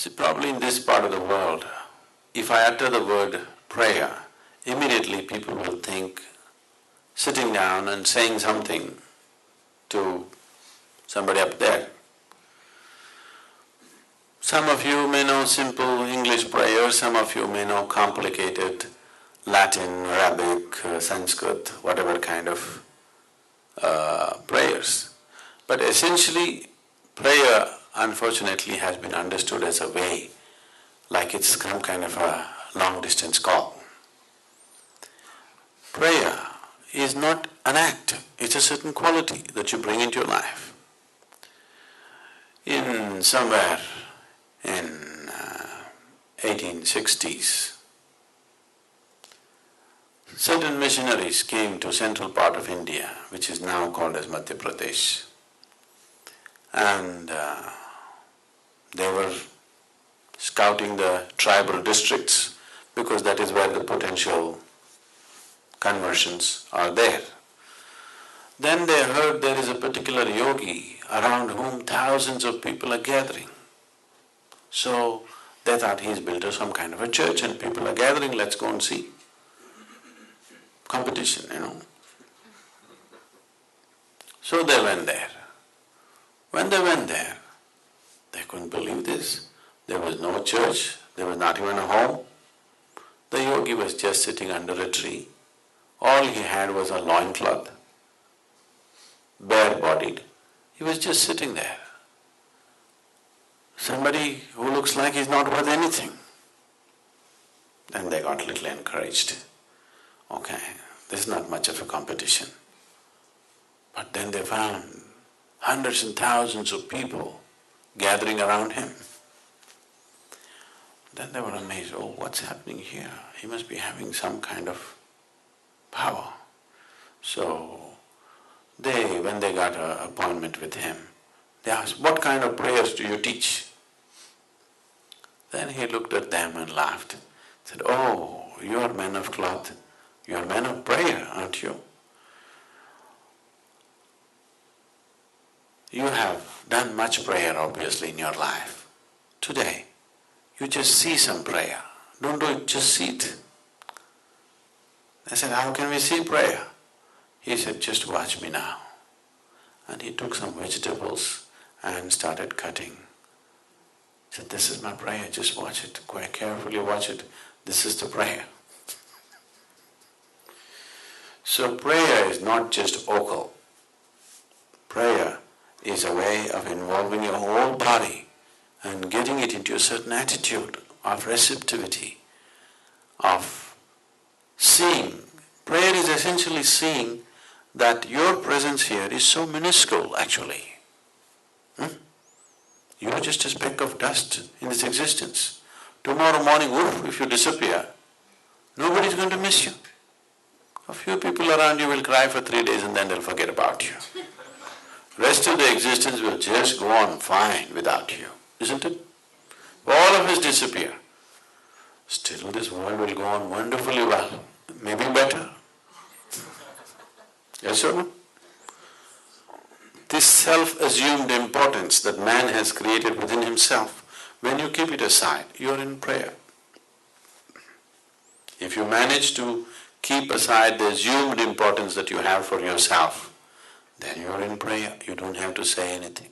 See, probably in this part of the world, if I utter the word prayer, immediately people will think sitting down and saying something to somebody up there. Some of you may know simple English prayers, some of you may know complicated Latin, Arabic, Sanskrit, whatever kind of prayers. But essentially, prayer unfortunately has been understood as a way, like it's some kind of a long-distance call. Prayer is not an act, it's a certain quality that you bring into your life. In somewhere in 1860s, certain missionaries came to central part of India, which is now called as Madhya Pradesh, and they were scouting the tribal districts because that is where the potential conversions are there. Then they heard there is a particular yogi around whom thousands of people are gathering. So they thought he's built some kind of a church and people are gathering, let's go and see. Competition, So they went there. When they went there, they couldn't believe this. There was no church, there was not even a home. The yogi was just sitting under a tree. All he had was a loincloth, bare-bodied. He was just sitting there. Somebody who looks like he's not worth anything. Then they got a little encouraged. Okay, this is not much of a competition. But then they found hundreds and thousands of people gathering around him. Then they were amazed, oh, what's happening here? He must be having some kind of power. So when they got an appointment with him, they asked, what kind of prayers do you teach? Then he looked at them and laughed, said, oh, you are men of cloth, you are men of prayer, aren't you? You have done much prayer obviously in your life. Today, you just see some prayer. Don't do it, just see it. I said, how can we see prayer? He said, just watch me now. And he took some vegetables and started cutting. He said, this is my prayer, just watch it, quite carefully watch it. This is the prayer. So prayer is not just vocal. Prayer is a way of involving your whole body and getting it into a certain attitude of receptivity, of seeing. Prayer is essentially seeing that your presence here is so minuscule actually. You are just a speck of dust in this existence. Tomorrow morning, woof, if you disappear, nobody is going to miss you. A few people around you will cry for 3 days and then they'll forget about you. Rest of the existence will just go on fine without you, isn't it? All of us disappear. Still this world will go on wonderfully well, maybe better. Yes or no? This self-assumed importance that man has created within himself, when you keep it aside, you are in prayer. If you manage to keep aside the assumed importance that you have for yourself, then you are in prayer, you don't have to say anything.